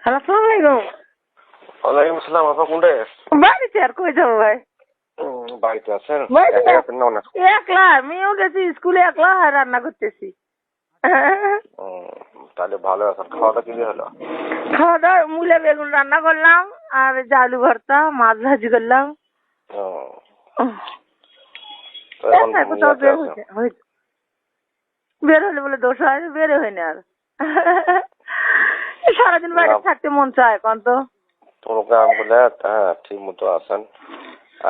আসসালামু আলাইকুম। ওয়ালাইকুম আসসালাম। আপা কোনটা? বাড়িতে আর কই যাবো ভাই? বাড়িতে আছেন? বাড়িতে একা আছেন না অনেক? একলা, মেয়েও গেছি স্কুলে, একলা রান্না করতেছি। তাহলে ভালো আছেন। খাওয়া দাওয়া কি দিয়ে হলো? খাওয়া দাওয়া মূলা বেগুন রান্না করলাম, আর আলু ভর্তা, মাছ ভাজি করলাম। ও, তো এখন কোথাও ইয়াতে বের আছেন? হয়েছে, বের হলে বলে দোষ হয়, বের হয়নি আর। সারাদিন বাইরে না, থাকতে মন চায় এখন তো। প্রোগ্রাম বলে হ্যাঁ ঠিক মতো আছেন।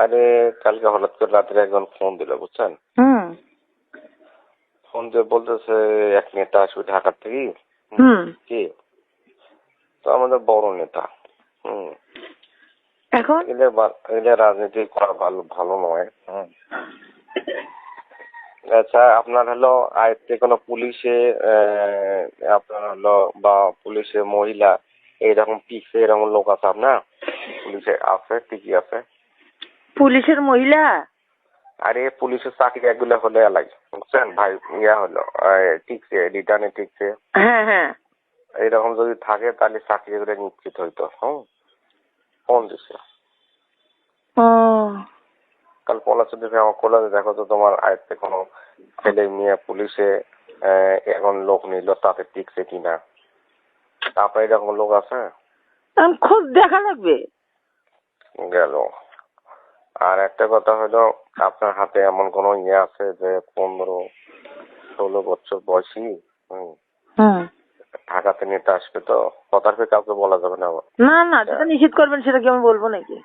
আরে কালকে হঠাৎ করে রাত্রে একজন ফোন দিল বুঝছেন। ফোন দিয়ে বলতেছে এক নেতা আসবে ঢাকার থেকে। কি? তো আমাদের বড় নেতা। এখন এলে রাজনীতি করা ভালো ভালো নয়। আচ্ছা, আপনার হলো আয়ত্তে কোনো পুলিশে আপনার হলো বা পুলিশে মহিলা এইরকম পিছে এরকম লোক আছে আপনার? পুলিশে আছে, ঠিকই আছে। পুলিশের মহিলা? আরে পুলিশের চাকরি এগুলো হলে লাগে বুঝছেন ভাই, ইয়া হলো ঠিকছে, রিটার্নে ঠিকছে। হ্যাঁ হ্যাঁ, এইরকম যদি থাকে তাহলে চাকরি করে নিশ্চিত হইতো। ফোন দিছে ও কাল পলাশি আমার কলেজে, দেখো তো তোমার আয়ত্তে কোনো ছেলে মেয়ে পুলিশে এখন লোক নিল, তাতে টিকছে কিনা। তারপরে এরকম লোক আছে? খোঁজ দেখা লাগবে। গেল। আর একটা কথা হলো, আপনার হাতে এমন কোন ইয়ে আছে যে 15-16 বছর বয়সী ঢাকাতে নিতে আসবে? তো কথার কাউকে বলা যাবে না আবার। না না, যেটা নিষেধ করবেন সেটা কি আমি বলবো নাকি?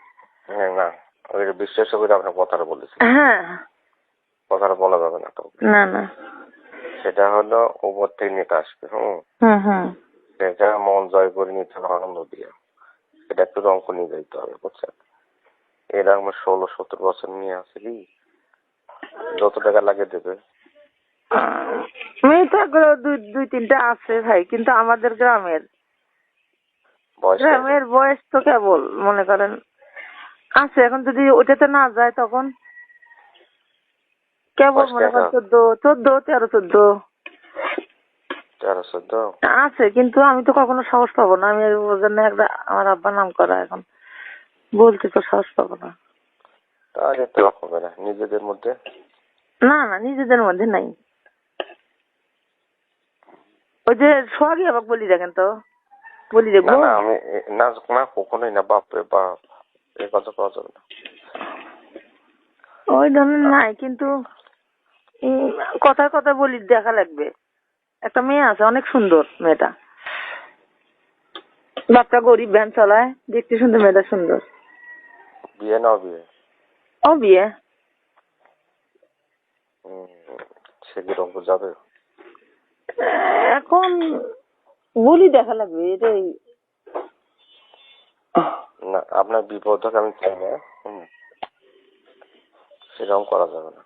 হ্যাঁ না, ওই বিশ্বাস করে আপনার কথাটা বলেছি। হ্যাঁ, কথাটা বলা যাবে না কাউকে। না না, সেটা হলো উপর থেকে নিতে আসবে। সেটা মন জয় করে নিতে হবে আনন্দ দিয়ে। সেটা একটু রঙ নিয়ে যেতে হবে বুঝছেন। এরকম 16-17 বছর নিয়ে আসে কি যত টাকা লাগে দেবে। মেয়ে তো দুই তিনটা আছে ভাই, কিন্তু আমাদের গ্রামের বয়স তো কেবল মনে করেন আছে। এখন যদি ওটাতে না যায় তখন কেবল মনে করেন 13-14 আছে, কিন্তু আমি তো কখনো সাহস পাবো না। আমি ওর জন্য একটা আমার আব্বা নাম করা, এখন বলতে তো সাহস পাবো না। তাহলে তো হবে না নিজেদের মধ্যে। না না, নিজেদের মধ্যে নাই। ওই যে সোহাগী আবার বলি দেখেন তো, বলি না দেখবো না, আমি না কখনোই না। বাপরে বাপ, এ কথা পাওয়া যাবে না। ওই ধরনের নাই, কিন্তু কথার কথা বলি দেখা লাগবে। একটা মেয়ে আছে, অনেক সুন্দর মেয়েটা, বাচ্চা গরিব, ভ্যান চালায়, দেখতে সুন্দর, মেয়েটা সুন্দর। বিয়ে না বিয়ে? ও বিয়ে। সে কিরকম যাবে? এখন বলি দেখা লাগবে এটাই। না, আপনার বিপদ হোক আমি চাই না। সেরকম করা যাবে না।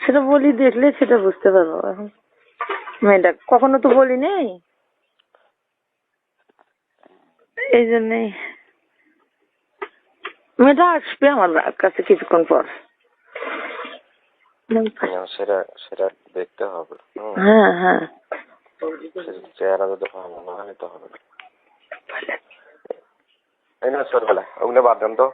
সেটা বলি দেখলে সেটা বুঝতে পারবো। এখন মেয়েটা কখনো তো বলি নেই, এই জন্যই। মেয়েটা আসবে আমার কাছে কিছুক্ষণ পর। সেটা সেটা দেখতে হবে। হ্যাঁ হ্যাঁ, চেহারা যদি ভালো না হয় তো হবে না। এই না ছোটবেলায় ওগুলো বাদ দেন তো।